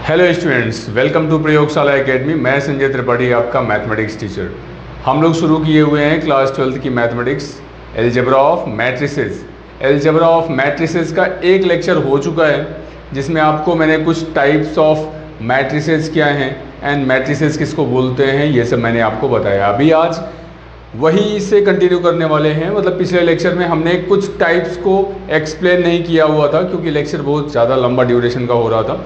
Hello students, welcome to प्रयोगशाला academy. मैं संजय त्रिपाठी, आपका मैथमेटिक्स टीचर। हम लोग शुरू किए हुए हैं क्लास 12th की mathematics, algebra of matrices. Algebra of matrices का एक लेक्चर हो चुका है, जिसमें आपको मैंने कुछ टाइप्स ऑफ मैट्रिसेस क्या हैं एंड मैट्रिसेस किसको बोलते हैं, ये सब मैंने आपको बताया। अभी आज वही से कंटिन्यू करने वाले हैं। मतलब पिछले लेक्चर में हमने कुछ टाइप्स को एक्सप्लेन नहीं किया हुआ था, क्योंकि लेक्चर बहुत ज़्यादा लंबा ड्यूरेशन का हो रहा था।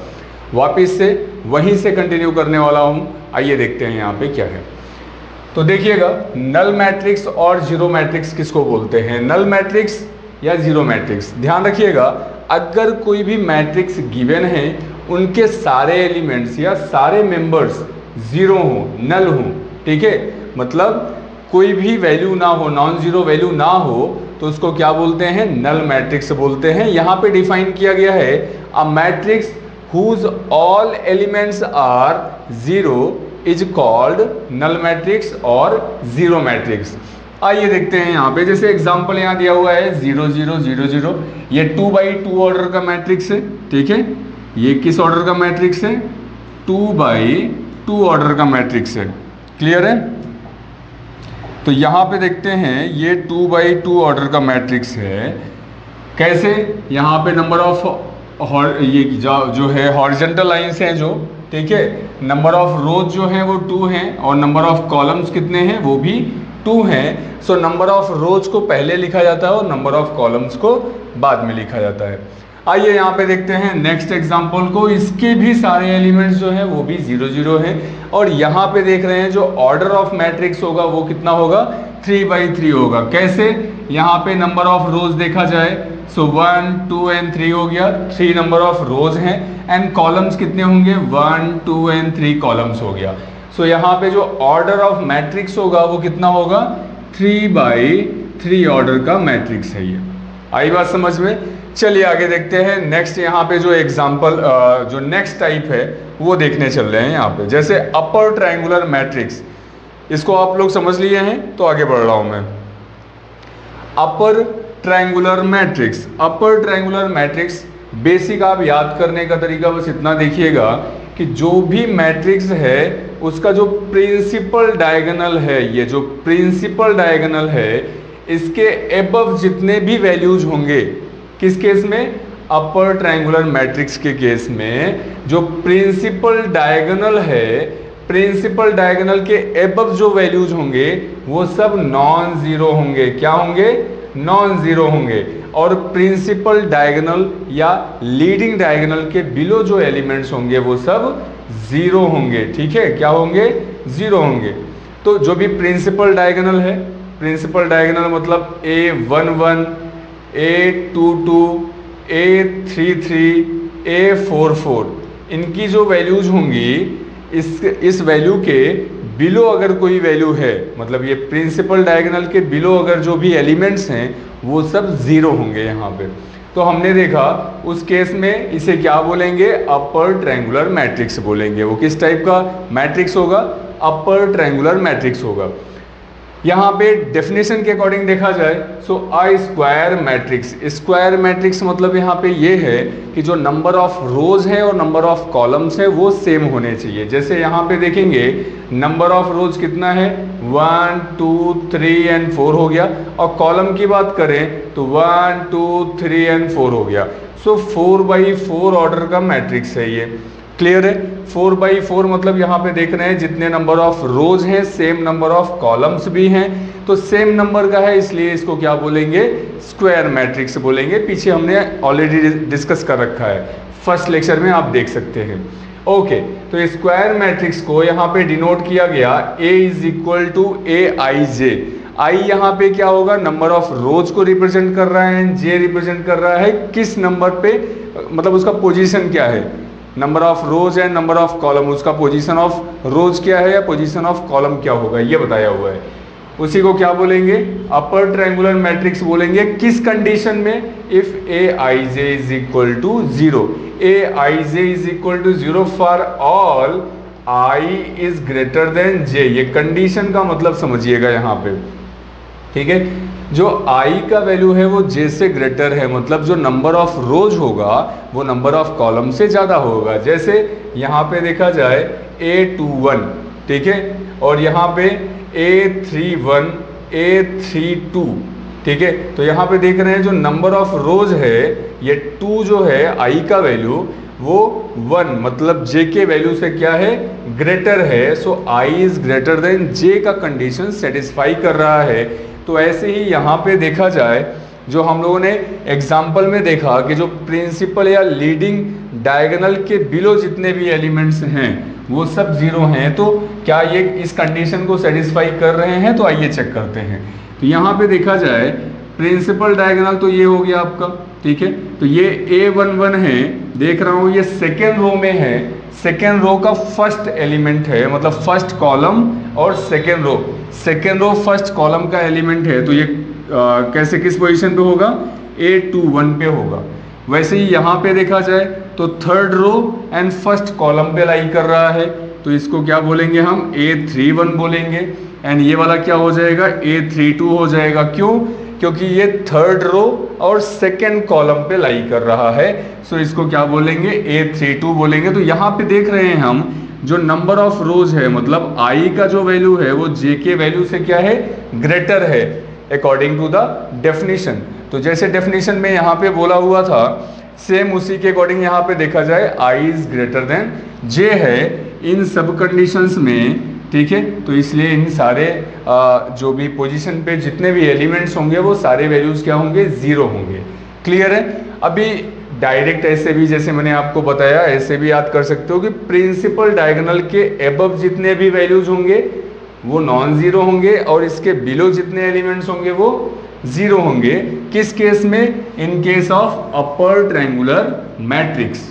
वापस से वहीं से कंटिन्यू करने वाला हूँ। आइए देखते हैं यहाँ पे क्या है। तो देखिएगा, नल मैट्रिक्स और जीरो मैट्रिक्स किसको बोलते हैं, नल मैट्रिक्स या जीरो मैट्रिक्स। ध्यान रखिएगा, अगर कोई भी मैट्रिक्स गिवन है, उनके सारे एलिमेंट्स या सारे मेंबर्स जीरो हों, नल हों, ठीक है, मतलब कोई भी वैल्यू ना हो, नॉन जीरो वैल्यू ना हो, तो उसको क्या बोलते हैं, नल मैट्रिक्स बोलते हैं। यहाँ पे डिफाइन किया गया है, a matrix whose all elements are zero is called null matrix और zero matrix। आइए देखते हैं यहाँ पे, जैसे एग्जांपल यहाँ दिया हुआ है 0 0 0 0, ये 2 by 2 ऑर्डर का मैट्रिक्स है, ठीक है। ये किस ऑर्डर का मैट्रिक्स है, 2 by 2 ऑर्डर का मैट्रिक्स है। क्लियर है। तो यहाँ पे देखते हैं, ये 2 by 2 ऑर्डर का मैट्रिक्स है। कैसे, यहाँ पे नंबर ऑफ ये जो है हॉरिजॉन्टल लाइंस हैं जो, ठीक है, नंबर ऑफ रोज जो है वो 2 हैं और नंबर ऑफ कॉलम्स कितने हैं, वो भी 2 हैं। सो नंबर ऑफ रोज को पहले लिखा जाता है और नंबर ऑफ कॉलम्स को बाद में लिखा जाता है। आइए यहाँ पे देखते हैं नेक्स्ट एग्जांपल को। इसके भी सारे एलिमेंट्स जो है वो भी 0 0 हैं और यहाँ पे देख रहे हैं जो ऑर्डर ऑफ मैट्रिक्स होगा वो कितना होगा, 3 by 3 होगा। कैसे, यहाँ पे नंबर ऑफ रोज देखा जाए, सो 1 2 एंड 3 हो गया, 3 नंबर ऑफ रोज हैं एंड कॉलम्स कितने होंगे, 1 2 एंड 3 कॉलम्स हो गया। सो यहाँ पे जो ऑर्डर ऑफ मैट्रिक्स होगा वो कितना होगा, 3 by 3 ऑर्डर का मैट्रिक्स है ये। आई बात समझ में। चलिए आगे देखते हैं। नेक्स्ट यहाँ पे जो एग्जांपल जो नेक्स्ट टाइप है वो देखने चल रहे हैं यहाँ पे। जैसे अपर ट्रायंगुलर मैट्रिक्स, इसको आप लोग समझ लिए हैं तो आगे बढ़ रहा हूँ मैं। अपर ट्रायंगुलर मैट्रिक्स, अपर ट्रायंगुलर मैट्रिक्स बेसिक आप याद करने का तरीका बस इतना देखिएगा कि जो भी मैट्रिक्स है उसका जो प्रिंसिपल डायगोनल है, ये जो प्रिंसिपल डायगोनल है, इसके एबव जितने भी वैल्यूज होंगे, किस केस में, अपर ट्रायंगुलर मैट्रिक्स के केस में, जो प्रिंसिपल डायगोनल है, प्रिंसिपल डायगोनल के एबव जो वैल्यूज होंगे वो सब नॉन जीरो होंगे। क्या होंगे, नॉन जीरो होंगे। और प्रिंसिपल डायगोनल या लीडिंग डायगोनल के बिलो जो एलिमेंट्स होंगे वो सब जीरो होंगे। ठीक है, क्या होंगे, जीरो होंगे। तो जो भी प्रिंसिपल डायगोनल है, प्रिंसिपल डायगोनल मतलब A11 A22 A33 A44, इनकी जो वैल्यूज होंगी, इस वैल्यू के बिलो अगर कोई वैल्यू है, मतलब ये प्रिंसिपल डायगोनल के बिलो अगर जो भी एलिमेंट्स हैं वो सब जीरो होंगे यहाँ पे। तो हमने देखा उस केस में इसे क्या बोलेंगे, अपर ट्रायंगुलर मैट्रिक्स बोलेंगे। वो किस टाइप का मैट्रिक्स होगा, अपर ट्रायंगुलर मैट्रिक्स होगा। यहाँ पे डेफिनेशन के अकॉर्डिंग देखा जाए, so a square matrix, square matrix मतलब यहाँ पे ये है कि जो नंबर ऑफ रोज है और नंबर ऑफ कॉलम्स है वो सेम होने चाहिए। जैसे यहाँ पे देखेंगे नंबर ऑफ रोज कितना है, 1 2 3 एंड 4 हो गया, और कॉलम की बात करें तो 1 2 3 एंड 4 हो गया। सो 4 by 4 ऑर्डर का मैट्रिक्स है ये। क्लियर है। 4 by 4 मतलब यहाँ पे देख रहे हैं जितने नंबर ऑफ रोज हैं सेम नंबर ऑफ कॉलम्स भी हैं, तो सेम नंबर का है, इसलिए इसको क्या बोलेंगे, स्क्वायर मैट्रिक्स बोलेंगे। पीछे हमने ऑलरेडी डिस्कस कर रखा है, फर्स्ट लेक्चर में आप देख सकते हैं। ओके, तो स्क्वायर मैट्रिक्स को यहाँ पे डिनोट किया गया A is equal to AIJ। I यहाँ पे क्या होगा, नंबर ऑफ रोज को रिप्रेजेंट कर रहा है, J रिप्रेजेंट कर रहा है किस नंबर पे, मतलब उसका पोजीशन क्या है, number of rows and number of column, उसका पोजीशन ऑफ रोज क्या है या पोजीशन ऑफ कॉलम क्या होगा, ये बताया हुआ है। उसी को क्या बोलेंगे, अपर ट्रायंगुलर मैट्रिक्स बोलेंगे। किस कंडीशन में, if AIJ is equal to 0, AIJ is equal to 0 for all I is greater than J। ये कंडीशन का मतलब समझिएगा यहाँ पे। ठीक है। जो आई का वैल्यू है वो जे से ग्रेटर है, मतलब जो नंबर ऑफ रोज होगा वो नंबर ऑफ कॉलम से ज़्यादा होगा। जैसे यहाँ पे देखा जाए A21, ठीक है, और यहाँ पे A31, A32, ठीक है। तो यहाँ पे देख रहे हैं जो नंबर ऑफ रोज है ये 2 जो है आई का वैल्यू वो 1, मतलब जे के वैल्यू से क्या है, ग्रेटर है। सो आई इज ग्रेटर देन जे का कंडीशन सेटिस्फाई कर रहा है। तो ऐसे ही यहाँ पे देखा जाए, जो हम लोगों ने एग्जाम्पल में देखा कि जो प्रिंसिपल या लीडिंग डायगोनल के बिलो जितने भी एलिमेंट्स हैं वो सब जीरो हैं, तो क्या ये इस कंडीशन को सेटिस्फाई कर रहे हैं? तो आइए चेक करते हैं। तो यहाँ पे देखा जाए प्रिंसिपल डायगोनल तो ये हो गया आपका, ठीक है। तो ये A11 है, देख रहा हूँ ये सेकेंड रो में है, सेकेंड रो का फर्स्ट एलिमेंट है, मतलब फर्स्ट कॉलम और सेकेंड रो फर्स्ट कॉलम का एलिमेंट है। तो ये कैसे किस पोजीशन पे होगा? A21 पे होगा। वैसे ही यहाँ पे देखा जाए तो third row and first column पे लाई कर रहा है, तो इसको क्या बोलेंगे हम? A31 बोलेंगे। एंड ये वाला क्या हो जाएगा? A32 हो जाएगा। क्यों? क्योंकि ये थर्ड रो और सेकेंड कॉलम पे लाई कर रहा है, सो इसको क्या बोलेंगे? A32 बोलेंगे। तो यहाँ पे देख रहे हैं हम जो नंबर ऑफ रोज है, मतलब आई का जो वैल्यू है वो जे के वैल्यू से क्या है? ग्रेटर है, अकॉर्डिंग टू द डेफिनेशन। तो जैसे डेफिनेशन में यहाँ पे बोला हुआ था, सेम उसी के अकॉर्डिंग यहाँ पे देखा जाए आई इज ग्रेटर देन जे है इन सब कंडीशंस में, ठीक है। तो इसलिए इन सारे जो भी पोजीशन पे जितने भी एलिमेंट्स होंगे वो सारे वैल्यूज क्या होंगे? जीरो होंगे। क्लियर है? अभी डायरेक्ट ऐसे भी जैसे मैंने आपको बताया ऐसे भी याद कर सकते हो कि प्रिंसिपल डायगोनल के अबव जितने भी वैल्यूज होंगे वो नॉन जीरो होंगे और इसके बिलो जितने एलिमेंट्स होंगे वो जीरो होंगे। किस केस में? In case of upper triangular matrix.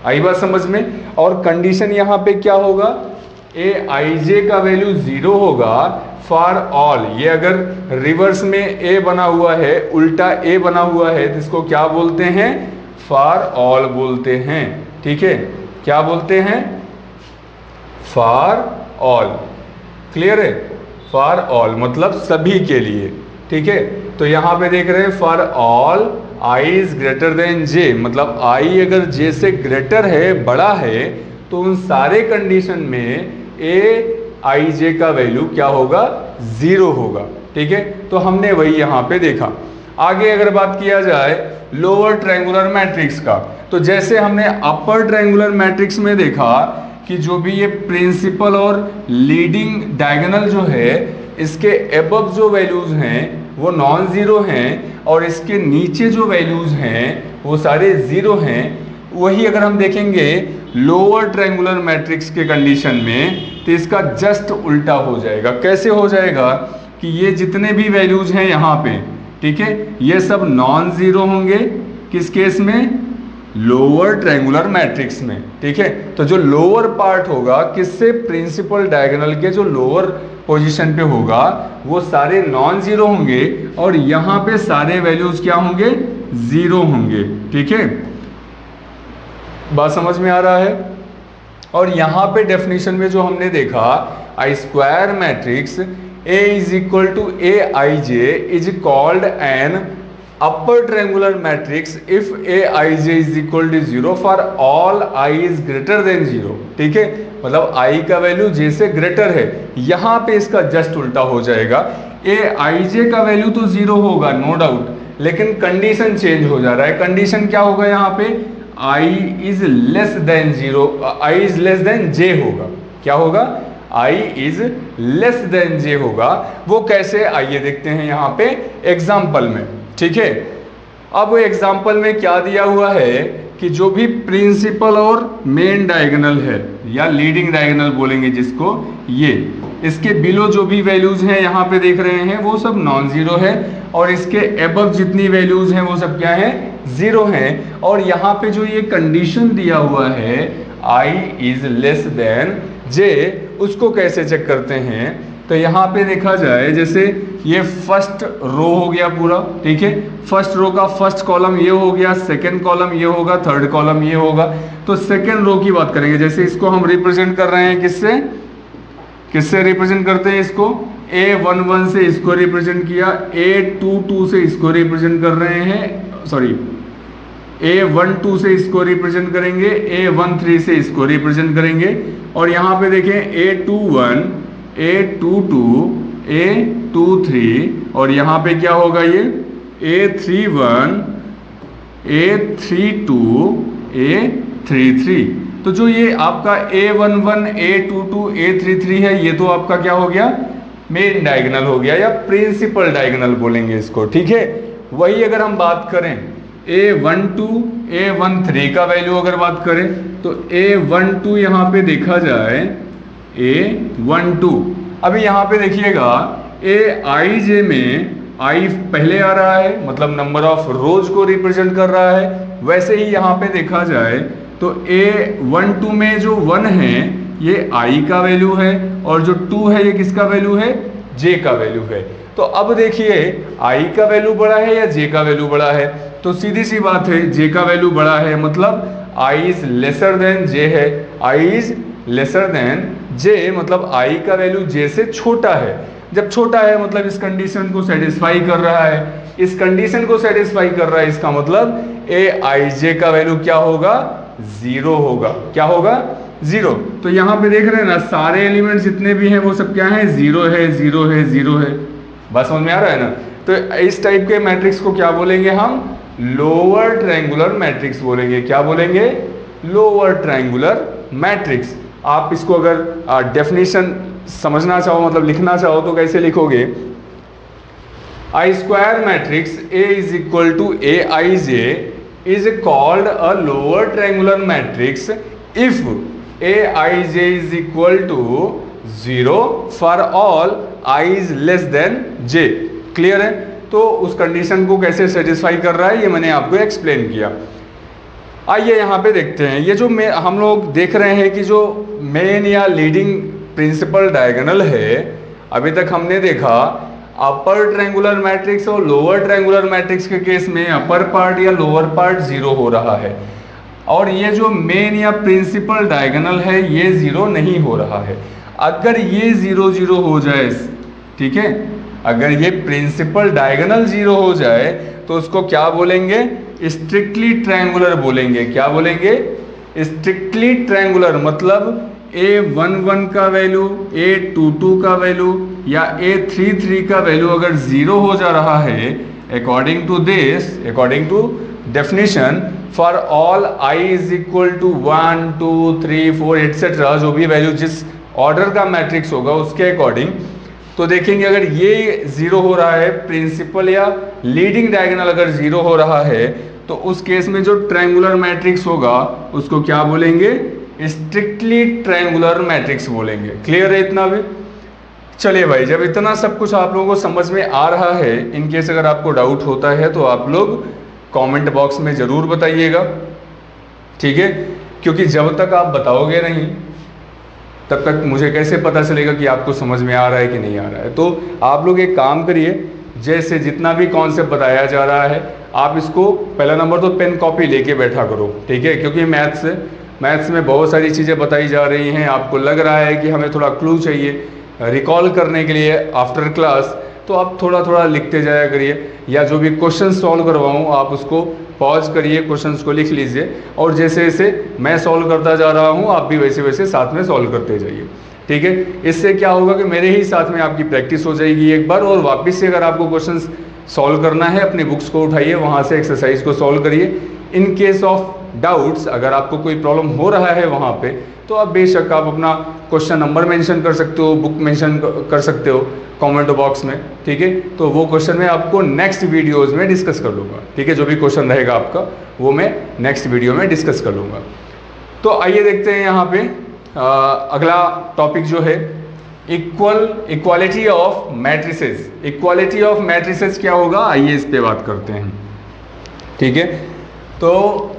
आई बात समझ में? और कंडीशन यहाँ पे क्या होगा? ए आई जे का वैल्यू जीरो होगा फॉर ऑल। ये अगर रिवर्स में ए बना हुआ है, उल्टा ए बना हुआ है, तो इसको क्या बोलते हैं? फॉर ऑल बोलते हैं, ठीक है। क्या बोलते हैं? For all. क्लियर है? फॉर ऑल मतलब सभी के लिए, ठीक है। तो यहाँ पे देख रहे हैं for all i is greater than j, मतलब आई अगर जे से ग्रेटर है, बड़ा है, तो उन सारे कंडीशन में ए आई जे का वैल्यू क्या होगा? जीरो होगा, ठीक है। तो हमने वही यहाँ पे देखा। आगे अगर बात किया जाए लोअर ट्रायंगुलर मैट्रिक्स का, तो जैसे हमने अपर ट्रायंगुलर मैट्रिक्स में देखा कि जो भी ये प्रिंसिपल और लीडिंग डायगोनल जो है इसके अबव जो वैल्यूज हैं वो नॉन जीरो हैं और इसके नीचे जो वैल्यूज हैं वो सारे जीरो हैं। वही अगर हम देखेंगे लोअर ट्रायंगुलर मैट्रिक्स के कंडीशन में, तो इसका जस्ट उल्टा हो जाएगा। कैसे हो जाएगा? कि ये जितने भी वैल्यूज हैं यहाँ पे, ठीक है, ये सब नॉन जीरो होंगे। किस केस में? लोअर ट्रायंगुलर मैट्रिक्स में, ठीक है। तो जो लोअर पार्ट होगा किससे? प्रिंसिपल डायगोनल के जो लोअर पोजीशन पे होगा वो सारे नॉन जीरो होंगे और यहाँ पे सारे वैल्यूज क्या होंगे? जीरो होंगे, ठीक है। बात समझ में आ रहा है? और यहाँ पे डेफिनेशन में जो हमने देखा a square matrix A is equal to a i j is called an upper triangular matrix if a i j is equal to zero for all i is greater than zero, ठीक है। मतलब आई का value जे से greater है, यहाँ पे इसका just उल्टा हो जाएगा। ए आई जे का वैल्यू तो जीरो होगा नो डाउट, लेकिन कंडीशन चेंज हो जा रहा है। कंडीशन क्या होगा यहाँ पे? I is less than zero, i is less than j होगा। क्या होगा? I is less than j होगा। वो कैसे? आइए देखते हैं यहाँ पे एग्जाम्पल में, ठीक है। अब एग्जाम्पल में क्या दिया हुआ है कि जो भी प्रिंसिपल और मेन डायगोनल है या लीडिंग डायगोनल बोलेंगे जिसको, ये इसके बिलो जो भी वैल्यूज हैं यहाँ पे देख रहे हैं वो सब नॉन जीरो है और इसके अबव जितनी वैल्यूज हैं वो सब क्या है? जीरो हैं। और यहाँ पे जो ये कंडीशन दिया हुआ है आई इज लेस देन जे, उसको कैसे चेक करते हैं? तो यहाँ पे देखा जाए जैसे ये फर्स्ट रो हो गया पूरा, ठीक है। फर्स्ट रो का फर्स्ट कॉलम ये हो गया, सेकंड कॉलम ये होगा, थर्ड कॉलम ये होगा। तो सेकंड रो की बात करेंगे, जैसे इसको हम रिप्रेजेंट कर रहे हैं किससे? किससे रिप्रेजेंट करते हैं इसको? A11 से इसको रिप्रेजेंट किया, A22 से इसको रिप्रेजेंट कर रहे हैं, सॉरी A12 से इसको रिप्रेजेंट करेंगे, A13 से इसको रिप्रेजेंट करेंगे, और यहाँ पे देखें A21, A22, A23, और यहाँ पे क्या होगा ये A31, A32, A33। तो जो ये आपका A11, A22, A33 है, ये तो आपका क्या हो गया, मेन डायगोनल हो गया या प्रिंसिपल डायगोनल बोलेंगे इसको, ठीक है। वही अगर हम बात करें A12, A13 का वैल्यू अगर बात करें तो A12 यहाँ पे देखा जाए, A12 अभी यहाँ पे देखिएगा Aij में I पहले आ रहा है, मतलब नंबर ऑफ रोज को रिप्रेजेंट कर रहा है। वैसे ही यहाँ पे देखा जाए तो A12 में जो 1 है ये I का वैल्यू है, और जो 2 है ये किसका वैल्यू है, J का वैल्यू है। तो अब देखिए I का वैल्यू बड़ा है या J का वैल्यू बड़ा है, तो सीधी सी बात है J का वैल्यू बड़ा है, मतलब I is lesser than J है, I is lesser than J, मतलब I का वैल्यू J से छोटा है। जब छोटा है मतलब इस कंडीशन को सेटिस्फाई कर रहा है, इस कंडीशन को सेटिस्फाई कर रहा है, इसका मतलब Aij का वैल्यू क्या होगा, 0 होगा। क्या होगा, 0। तो यहाँ पे देख रहे हैं ना, सारे एलिमेंट्स जितने भी हैं वो सब क्या है, 0 है, 0 है, 0 है। बस समझ में आ रहा है ना। तो इस टाइप के मैट्रिक्स को क्या बोलेंगे हम, लोअर ट्रायंगुलर मैट्रिक्स बोलेंगे। क्या बोलेंगे, लोअर ट्रायंगुलर मैट्रिक्स। आप इसको अगर डेफिनेशन समझना चाहो, मतलब लिखना चाहो, तो कैसे लिखोगे, I square matrix A is equal to Aij is called a lower triangular matrix if Aij is equal to 0 for all I is less than J। Clear है। तो उस कंडीशन को कैसे सेटिस्फाई कर रहा है ये मैंने आपको एक्सप्लेन किया। आइए यहाँ पे देखते हैं, ये जो हम लोग देख रहे हैं कि जो मेन या लीडिंग प्रिंसिपल डायगोनल है, अभी तक हमने देखा अपर ट्रायंगुलर मैट्रिक्स और लोअर ट्रायंगुलर मैट्रिक्स के केस में अपर पार्ट या लोअर पार्ट 0 हो रहा है, और ये जो मेन या प्रिंसिपल डायगोनल है ये 0 नहीं हो रहा है। अगर ये 0 0 हो जाए, ठीक है, अगर ये प्रिंसिपल डायगोनल 0 हो जाए तो उसको क्या बोलेंगे, स्ट्रिक्टली ट्रायंगुलर बोलेंगे। क्या बोलेंगे, स्ट्रिक्टली ट्रायंगुलर, मतलब A11 का वैल्यू, A22 का वैल्यू या A33 का वैल्यू अगर 0 हो जा रहा है, according to this, according to definition, for all I is equal to 1 2 3 4 etcetera, जो भी वैल्यू जिस ऑर्डर का मैट्रिक्स होगा उसके अकॉर्डिंग, तो देखेंगे अगर ये 0 हो रहा है, प्रिंसिपल या लीडिंग डायगोनल अगर 0 हो रहा है, तो उस केस में जो ट्रायंगुलर मैट्रिक्स होगा उसको क्या बोलेंगे, स्ट्रिक्टली ट्रायंगुलर मैट्रिक्स बोलेंगे। क्लियर है इतना भी। चलिए भाई, जब इतना सब कुछ आप लोगों को समझ में आ रहा है, इन केस अगर आपको डाउट होता है तो आप लोग कमेंट बॉक्स में ज़रूर बताइएगा, ठीक है, क्योंकि जब तक आप बताओगे नहीं तब तक मुझे कैसे पता चलेगा कि आपको समझ में आ रहा है कि नहीं आ रहा है। तो आप लोग एक काम करिए, जैसे जितना भी कॉन्सेप्ट बताया जा रहा है आप इसको पहला नंबर तो पेन कॉपी लेके बैठा करो, ठीक है, क्योंकि मैथ्स में बहुत सारी चीज़ें बताई जा रही हैं, आपको लग रहा है कि हमें थोड़ा क्लू चाहिए रिकॉल करने के लिए आफ्टर क्लास, तो आप थोड़ा थोड़ा लिखते जाया करिए, या जो भी क्वेश्चन सॉल्व करवाऊँ आप उसको पॉज करिए, क्वेश्चंस को लिख लीजिए, और जैसे जैसे मैं सॉल्व करता जा रहा हूँ आप भी वैसे वैसे साथ में सॉल्व करते जाइए, ठीक है। इससे क्या होगा कि मेरे ही साथ में आपकी प्रैक्टिस हो जाएगी एक बार, और वापस से अगर आपको क्वेश्चंस सॉल्व करना है अपनी बुक्स को उठाइए, वहाँ से एक्सरसाइज को सॉल्व करिए। इन केस ऑफ डाउट्स, अगर आपको कोई प्रॉब्लम हो रहा है वहाँ पे, तो आप बेशक आप अपना क्वेश्चन नंबर मेंशन कर सकते हो, बुक मेंशन कर सकते हो कमेंट बॉक्स में, ठीक है। तो वो क्वेश्चन मैं आपको नेक्स्ट वीडियोज़ में डिस्कस कर लूँगा, ठीक है, जो भी क्वेश्चन रहेगा आपका वो मैं नेक्स्ट वीडियो में डिस्कस कर लूँगा। तो आइए देखते हैं यहाँ पे अगला टॉपिक जो है equality of matrices. Equality of matrices क्या होगा, आइए इस पे बात करते हैं, ठीक है। तो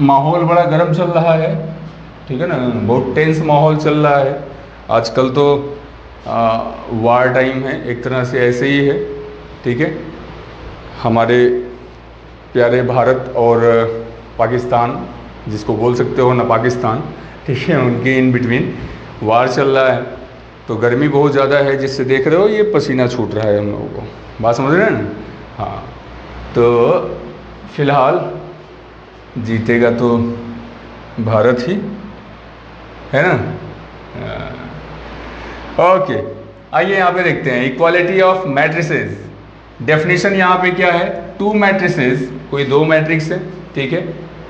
माहौल बड़ा गर्म चल रहा है, ठीक है ना, बहुत टेंस माहौल चल रहा है आजकल, तो वार टाइम है एक तरह से, ऐसे ही है, ठीक है। हमारे प्यारे भारत और पाकिस्तान, जिसको बोल सकते हो ना पाकिस्तान, ठीक है, उनके इन बिटवीन वार चल रहा है। तो गर्मी बहुत ज़्यादा है, जिससे देख रहे हो ये पसीना छूट रहा है हम लोगों को। बात समझ रहे हैं ना? हाँ, तो फिलहाल जीतेगा तो भारत ही, है ना? ओके, आइए यहाँ पे देखते हैं इक्वालिटी ऑफ मैट्रिसेस। डेफिनेशन यहाँ पे क्या है? टू मैट्रिसेस, कोई दो मैट्रिक्स है, ठीक है,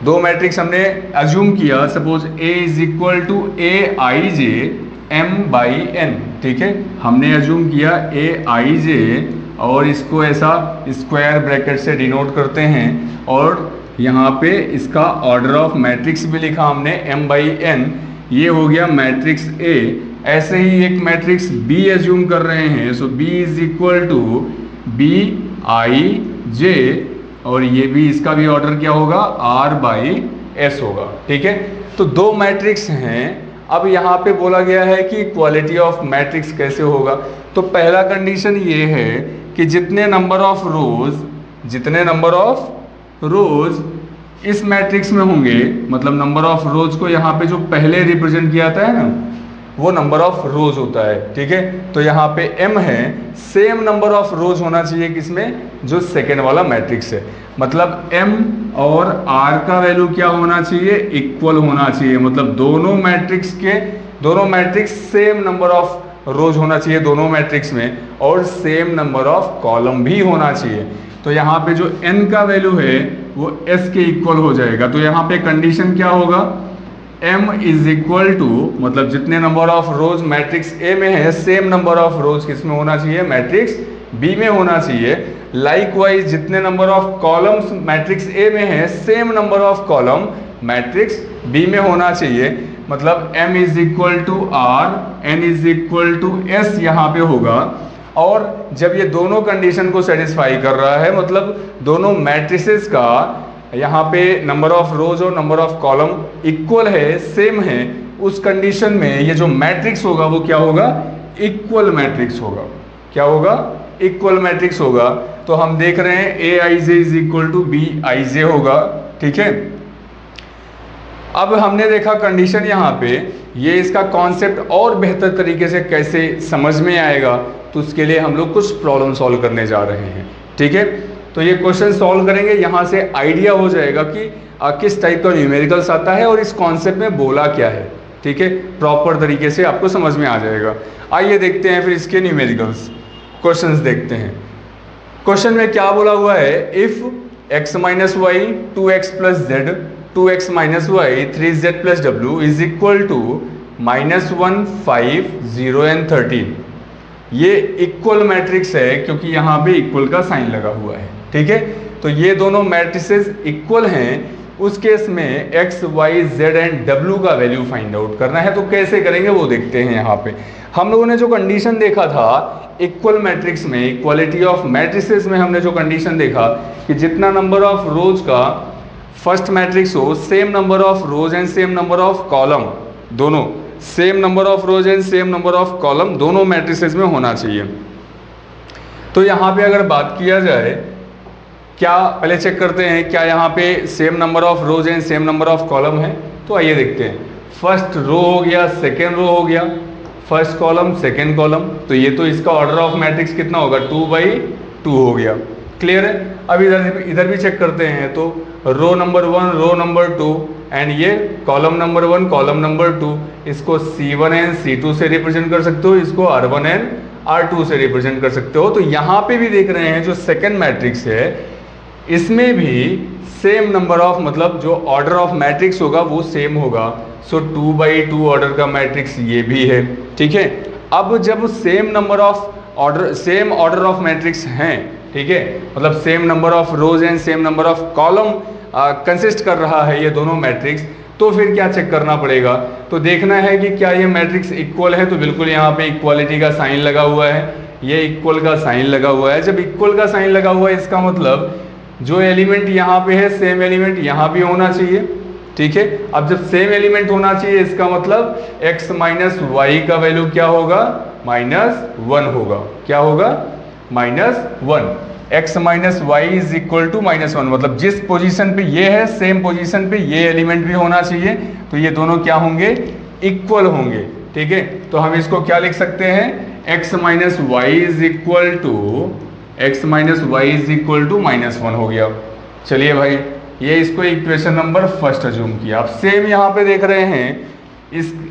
दो मैट्रिक्स हमने अज्यूम किया, suppose A is equal to AIJ M/N, ठीक है, हमने अज्यूम किया AIJ और इसको ऐसा स्क्वायर ब्रैकेट से डिनोट करते हैं और यहाँ पे इसका ऑर्डर ऑफ मैट्रिक्स भी लिखा हमने M/N, ये हो गया मैट्रिक्स A। ऐसे ही एक मैट्रिक्स B एज्यूम कर रहे हैं, so B is equal to BIJ और ये भी, इसका भी ऑर्डर क्या होगा? R/S होगा, ठीक है। तो दो मैट्रिक्स हैं। अब यहाँ पे बोला गया है कि इक्वालिटी ऑफ मैट्रिक्स कैसे होगा। तो पहला कंडीशन ये है कि जितने नंबर ऑफ रोज इस मैट्रिक्स में होंगे, मतलब नंबर ऑफ रोज को यहाँ पे जो पहले रिप्रेजेंट किया जाता है ना, वो नंबर ऑफ रोज होता है, ठीक है। तो यहाँ पे M है, सेम नंबर ऑफ रोज होना चाहिए किसमें? जो सेकेंड वाला मैट्रिक्स है। मतलब M और R का वैल्यू क्या होना चाहिए? इक्वल होना चाहिए। मतलब दोनों मैट्रिक्स सेम नंबर ऑफ रोज होना चाहिए दोनों मैट्रिक्स में, और सेम नंबर ऑफ कॉलम भी होना चाहिए। तो यहाँ पे जो N का वैल्यू है वो S के इक्वल हो जाएगा। तो यहाँ पे कंडीशन क्या होगा? M इज इक्वल टू, मतलब जितने number of rose matrix A में है, सेम नंबर ऑफ रोज किस में होना चाहिए? मैट्रिक्स B में होना चाहिए। लाइकवाइज जितने number of columns matrix A में है, same number of column matrix B में होना चाहिए। मतलब M is equal to R, N is equal to S यहाँ पे होगा। और जब ये दोनों कंडीशन को सेटिस्फाई कर रहा है, मतलब दोनों मैट्रिसेस का यहाँ पे नंबर ऑफ रोज और नंबर ऑफ कॉलम इक्वल है, सेम है, उस कंडीशन में ये जो मैट्रिक्स होगा वो क्या होगा? इक्वल मैट्रिक्स होगा। क्या होगा? इक्वल मैट्रिक्स होगा। तो हम देख रहे हैं AIJ is equal to BIJ होगा, ठीक है। अब हमने देखा कंडीशन यहाँ पे, ये इसका कॉन्सेप्ट और बेहतर तरीके से कैसे समझ में आएगा, तो उसके लिए हम लोग कुछ प्रॉब्लम सॉल्व करने जा रहे हैं, ठीक है। तो ये क्वेश्चन सॉल्व करेंगे, यहाँ से आइडिया हो जाएगा कि किस टाइप का न्यूमेरिकल्स आता है और इस कॉन्सेप्ट में बोला क्या है, ठीक है। प्रॉपर तरीके से आपको समझ में आ जाएगा। आइए देखते हैं फिर इसके न्यूमेरिकल्स, क्वेश्चंस देखते हैं। क्वेश्चन में क्या बोला हुआ है? If x minus y 2x plus z 2x minus y 3z plus डब्ल्यू इज इक्वल टू -1 5 0 एंड 13। ये इक्वल मैट्रिक्स है क्योंकि यहाँ पे इक्वल का साइन लगा हुआ है, ठीक है। तो ये दोनों मैट्रिसेस इक्वल हैं। उस केस में x, y, z and w का वैल्यू फाइंड आउट करना है। तो कैसे करेंगे वो देखते हैं। यहाँ पे हम लोगों ने जो कंडीशन देखा था इक्वल मैट्रिक्स में, इक्वालिटी ऑफ मैट्रिसेस में हमने जो कंडीशन देखा कि जितना नंबर ऑफ रोज का फर्स्ट मैट्रिक्स हो, same number of rows and same number of column, दोनों same number of rows and same number of column दोनों मैट्रिसेस में होना चाहिए। तो यहाँ पे अगर बात किया जाए, क्या पहले चेक करते हैं क्या यहाँ पे same number of rows and same number of column है। तो आइए देखते हैं। फर्स्ट रो हो गया, सेकेंड रो हो गया, फर्स्ट कॉलम सेकेंड कॉलम, तो ये तो इसका ऑर्डर ऑफ मैट्रिक्स कितना होगा? 2/2 हो गया। क्लियर है। अब इधर भी चेक करते हैं। तो row number 1, row number 2 and ये कॉलम नंबर 1, कॉलम नंबर 2, इसको C1 एंड C2 से रिप्रेजेंट कर सकते हो, इसको R1 एंड R2 से रिप्रेजेंट कर सकते हो। तो यहाँ पे भी देख रहे हैं जो सेकेंड मैट्रिक्स है इसमें भी सेम नंबर ऑफ, मतलब जो ऑर्डर ऑफ मैट्रिक्स होगा वो सेम होगा। सो 2/2 ऑर्डर का मैट्रिक्स ये भी है, ठीक है। अब जब सेम ऑर्डर ऑफ मैट्रिक्स हैं, ठीक है, मतलब same number of rows and same number of column consist कर रहा है ये दोनों मैट्रिक्स, तो फिर क्या चेक करना पड़ेगा? तो देखना है कि क्या ये मैट्रिक्स इक्वल है। तो बिल्कुल यहाँ पे इक्वालिटी का साइन लगा हुआ है, ये इक्वल का साइन लगा हुआ है। जब इक्वल का साइन लगा हुआ है इसका मतलब जो एलिमेंट यहाँ पे है सेम एलिमेंट यहाँ भी होना चाहिए, ठीक है। अब जब सेम एलिमेंट होना चाहिए इसका मतलब x माइनस वाई का वैल्यू क्या होगा? -1 होगा। क्या होगा? -1। x minus y is equal to -1, मतलब जिस पोजीशन पे ये है सेम पोजीशन पे ये एलिमेंट भी होना चाहिए। तो ये दोनों क्या होंगे? इक्वल होंगे। ठीक है। तो हम इसको क्या लिख सकते हैं, x minus y is equal to -1 हो गया। चलिए भाई, ये इसको इक्वेशन नंबर फर्स्ट अज्यूम किया। अब सेम यहाँ पे देख रहे हैं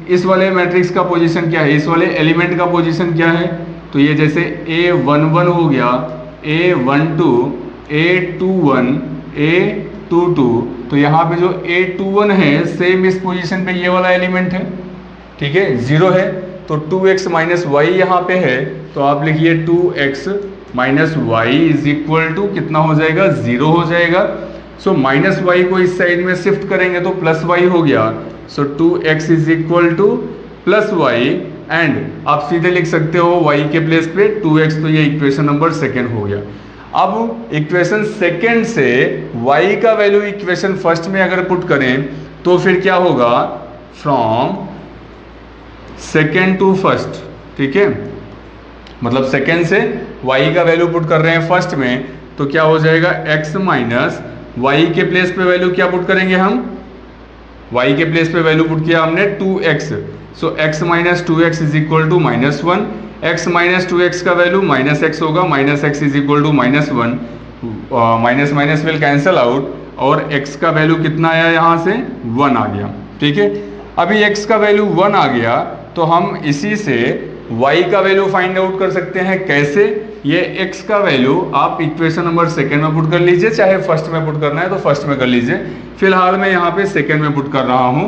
इस वाले मैट्रिक्स का पोजीशन क्या है, इस वाले एलिमेंट का पोजीशन क्या है। तो ये जैसे A11 हो गया, A12, A21, A22, तो यहाँ पे जो A21 है सेम इस पोजीशन पे ये वाला एलिमेंट है, ठीक है, 0 है। तो 2x माइनस वाई यहाँ पे है, तो आप लिखिए 2x minus y is equal to कितना हो जाएगा, 0 हो जाएगा। सो माइनस वाई को इस साइड में शिफ्ट करेंगे तो प्लस वाई हो गया। So 2x is equal to plus y, and आप सीधे लिख सकते हो y के प्लेस पे 2x। तो ये इक्वेशन नंबर सेकेंड हो गया। अब इक्वेशन सेकेंड से y का वैल्यू इक्वेशन फर्स्ट में अगर पुट करें तो फिर क्या होगा, फ्रॉम सेकेंड टू फर्स्ट, ठीक है, मतलब सेकेंड से y का वैल्यू पुट कर रहे हैं फर्स्ट में, तो क्या हो जाएगा, x माइनस वाई के प्लेस पे वैल्यू क्या पुट करेंगे हम, y के प्लेस पे वैल्यू पुट किया हमने 2x। So x minus 2x is equal to -1, x minus 2x का वैल्यू -x होगा, -x is equal to -1, minus minus will cancel out, और x का वैल्यू कितना आया, यहाँ से 1 आ गया, ठीक है। अभी x का वैल्यू 1 आ गया तो हम इसी से y का वैल्यू फाइंड आउट कर सकते हैं। कैसे, ये x का वैल्यू आप इक्वेशन नंबर सेकेंड में पुट कर लीजिए, चाहे फर्स्ट में पुट करना है तो फर्स्ट में कर लीजिए। फिलहाल मैं यहाँ पे सेकेंड में पुट कर रहा हूँ।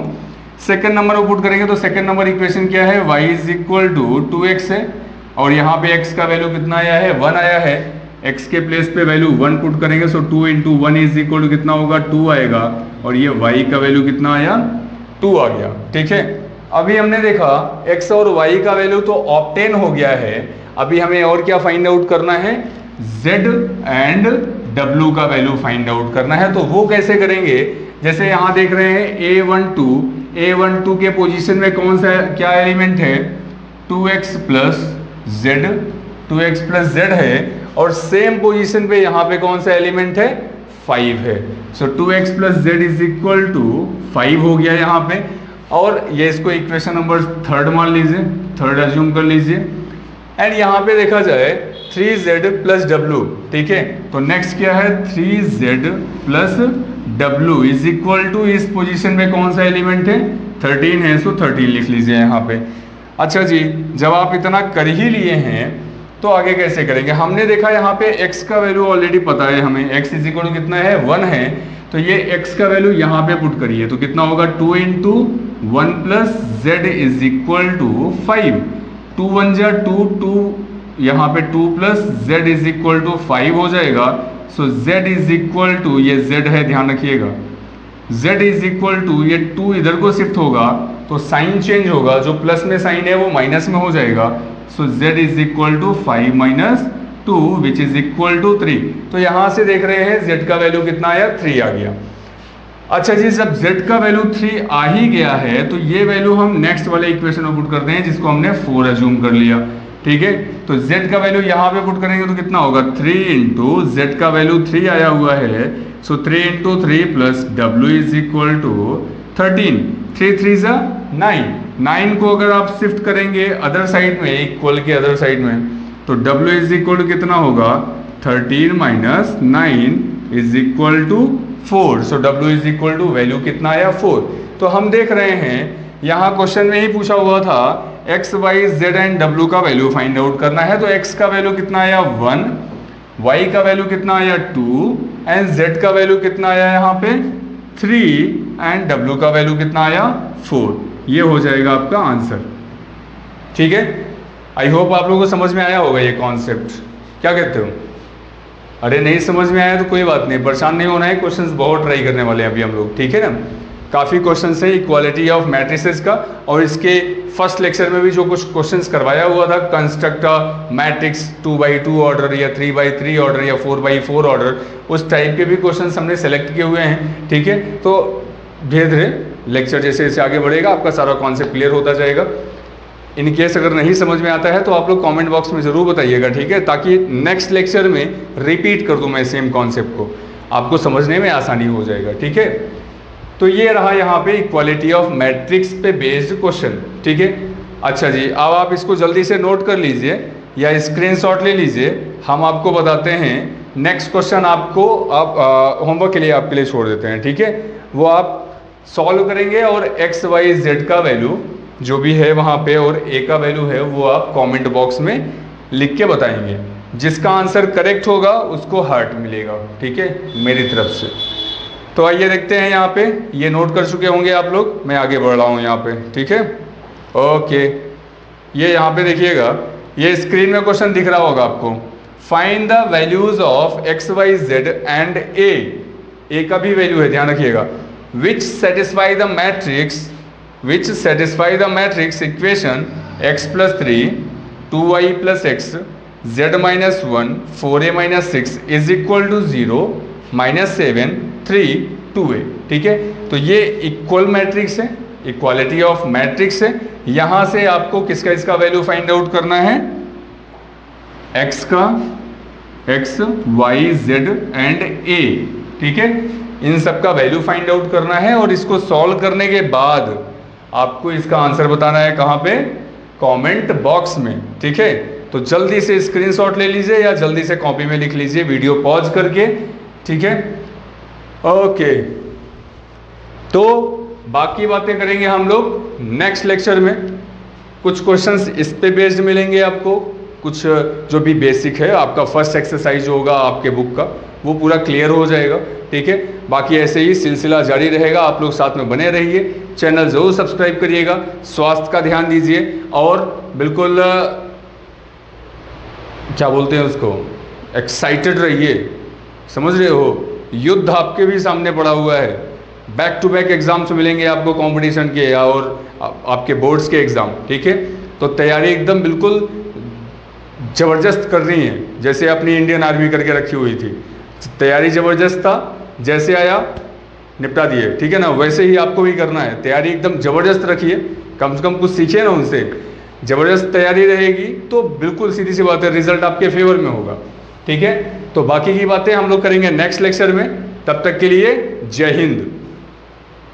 सेकेंड नंबर में पुट करेंगे तो सेकेंड नंबर इक्वेशन क्या है, y is equal to 2x है, और यहाँ पे x का वैल्यू कितना आया है, 1 आया है। x के प्लेस पे वैल्यू 1 पुट करेंगे, सो 2 इंटू 1 इज इक्वल टू कितना होगा, 2 आएगा, और ये y का वैल्यू कितना आया, 2 आ गया, ठीक है। अभी हमने देखा x और y का वैल्यू तो ऑब्टेन हो गया है। अभी हमें और क्या फाइंड आउट करना है, z एंड w का वैल्यू फाइंड आउट करना है। तो वो कैसे करेंगे, जैसे यहाँ देख रहे हैं A12 के पोजीशन में कौन सा क्या एलिमेंट है, 2x प्लस z है, और सेम पोजीशन पे यहाँ पे कौन सा एलिमेंट है, 5 है। So 2x plus z is equal to 5 हो गया यहाँ पे, और ये इसको इक्वेशन नंबर थर्ड मान लीजिए, थर्ड अज्यूम कर लीजिए। एंड यहाँ पे देखा जाए 3z प्लस w, ठीक है, तो नेक्स्ट क्या है, 3z plus w is equal to इस पोजीशन में कौन सा एलिमेंट है, 13 है, सो 13 लिख लीजिए यहाँ पे। अच्छा जी, जब आप इतना कर ही लिए हैं तो आगे कैसे करेंगे। हमने देखा यहाँ पे x का वैल्यू ऑलरेडी पता है हमें, x इज इक्वल टू कितना है, 1 है, तो ये x का वैल्यू यहाँ पे पुट करिए तो कितना होगा, 2 into 1 plus z is equal to 5, 2 1 जा 2, 2 यहाँ पे 2 plus z is equal to 5 हो जाएगा। So z is equal to, ये z है, ध्यान रखिएगा, z इज इक्वल टू, ये 2 इधर को शिफ्ट होगा तो साइन चेंज होगा, जो प्लस में साइन है वो माइनस में हो जाएगा। So z is equal to 5 minus 2 which is equal to 3। तो यहाँ से देख रहे हैं z का वैल्यू कितना आया, 3 आ गया। अच्छा जी, जब z का वैल्यू 3 आ ही गया है तो ये वैल्यू हम नेक्स्ट वाले इक्वेशन में पुट करते हैं जिसको हमने 4 अज्यूम कर लिया, ठीक है। तो z का वैल्यू यहाँ पे पुट करेंगे तो कितना होगा, 3 इंटू z का वैल्यू 3 आया हुआ है, so 3 into 3 plus w is equal to 13, 3 3 जा 9, 9 को अगर आप शिफ्ट करेंगे अदर साइड में, इक्वल के अदर साइड में, तो w इज इक्वल टू कितना होगा, 13 minus 9 is equal to 4। So w is equal to value कितना आया, 4। तो हम देख रहे हैं यहाँ क्वेश्चन में ही पूछा हुआ था x y z and w का वैल्यू फाइंड आउट करना है। तो x का वैल्यू कितना आया, 1, y का वैल्यू कितना आया, 2, एंड z का वैल्यू कितना आया यहाँ पे 3, एंड w का वैल्यू कितना आया, 4। ये हो जाएगा आपका आंसर, ठीक है। आई होप आप लोगों को समझ में आया होगा ये कॉन्सेप्ट, क्या कहते हो। अरे नहीं समझ में आया तो कोई बात नहीं, परेशान नहीं होना है, क्वेश्चंस बहुत ट्राई करने वाले हैं अभी हम लोग, ठीक है ना। काफ़ी क्वेश्चंस है इक्वालिटी ऑफ मैट्रिसेस का, और इसके फर्स्ट लेक्चर में भी जो कुछ क्वेश्चंस करवाया हुआ था, कंस्ट्रक्ट मैट्रिक्स 2x2 ऑर्डर या 3x3 ऑर्डर या 4x4 ऑर्डर, उस टाइप के भी क्वेश्चंस हमने सेलेक्ट किए हुए हैं, ठीक है। तो धीरे धीरे लेक्चर जैसे जैसे आगे बढ़ेगा आपका सारा कॉन्सेप्ट क्लियर होता जाएगा। इन केस अगर नहीं समझ में आता है तो आप लोग कमेंट बॉक्स में ज़रूर बताइएगा, ठीक है, ताकि नेक्स्ट लेक्चर में रिपीट कर दूं मैं सेम कॉन्सेप्ट को, आपको समझने में आसानी हो जाएगा, ठीक है। तो ये रहा यहाँ पे इक्वालिटी ऑफ मैट्रिक्स पे बेस्ड क्वेश्चन, ठीक है। अच्छा जी, अब आप इसको जल्दी से नोट कर लीजिए या स्क्रीनशॉट ले लीजिए। हम आपको बताते हैं नेक्स्ट क्वेश्चन, आपको आप होमवर्क के लिए आपके लिए छोड़ देते हैं, ठीक है। वो आप सॉल्व करेंगे और एक्स वाई जेड का वैल्यू जो भी है वहाँ पे और ए का वैल्यू है वो आप कमेंट बॉक्स में लिख के बताएंगे। जिसका आंसर करेक्ट होगा उसको हार्ट मिलेगा, ठीक है, मेरी तरफ से। तो आइए देखते हैं, यहाँ पे ये नोट कर चुके होंगे आप लोग, मैं आगे बढ़ रहा हूँ यहाँ पे, ठीक है। ओके, ये यहाँ पे देखिएगा, ये स्क्रीन में क्वेश्चन दिख रहा होगा आपको। Find the values of x y z and a का भी वैल्यू है, ध्यान रखिएगा। Which satisfy the matrix equation x plus 3 2y plus x z minus 1 4a minus 6 is equal to 0 minus 7 3 2a, ठीक है। तो ये इक्वल मैट्रिक्स है, इक्वालिटी ऑफ मैट्रिक्स है। यहाँ से आपको किसका इसका वैल्यू फाइंड आउट करना है, x का, x y z and a, ठीक है। इन सब का वैल्यू फाइंड आउट करना है और इसको सॉल्व करने के बाद आपको इसका आंसर बताना है कहाँ पे, कमेंट बॉक्स में, ठीक है। तो जल्दी से स्क्रीनशॉट ले लीजिए या जल्दी से कॉपी में लिख लीजिए वीडियो पॉज करके, ठीक है। ओके, तो बाकी बातें करेंगे हम लोग नेक्स्ट लेक्चर में। कुछ क्वेश्चंस इस पे बेस्ड मिलेंगे आपको, कुछ जो भी बेसिक है आपका फर्स्ट एक्सरसाइज होगा आपके बुक का वो पूरा क्लियर हो जाएगा, ठीक है। बाकी ऐसे ही सिलसिला जारी रहेगा, आप लोग साथ में बने रहिए, चैनल ज़रूर सब्सक्राइब करिएगा, स्वास्थ्य का ध्यान दीजिए और बिल्कुल क्या बोलते हैं उसको, एक्साइटेड रहिए, समझ रहे हो, युद्ध आपके भी सामने पड़ा हुआ है। बैक टू बैक एग्जाम्स मिलेंगे आपको कंपटीशन के और आपके बोर्ड्स के एग्ज़ाम, ठीक है। तो तैयारी एकदम बिल्कुल ज़बरदस्त कर रही है, जैसे अपनी इंडियन आर्मी करके रखी हुई थी, तैयारी ज़बरदस्त था, जैसे आया निपटा दिए, ठीक है ना। वैसे ही आपको भी करना है, तैयारी एकदम ज़बरदस्त रखिए, कम से कम कुछ सीखिए ना उनसे। ज़बरदस्त तैयारी रहेगी तो बिल्कुल सीधी सी बात है, रिजल्ट आपके फेवर में होगा, ठीक है। तो बाकी की बातें हम लोग करेंगे नेक्स्ट लेक्चर में, तब तक के लिए जय हिंद।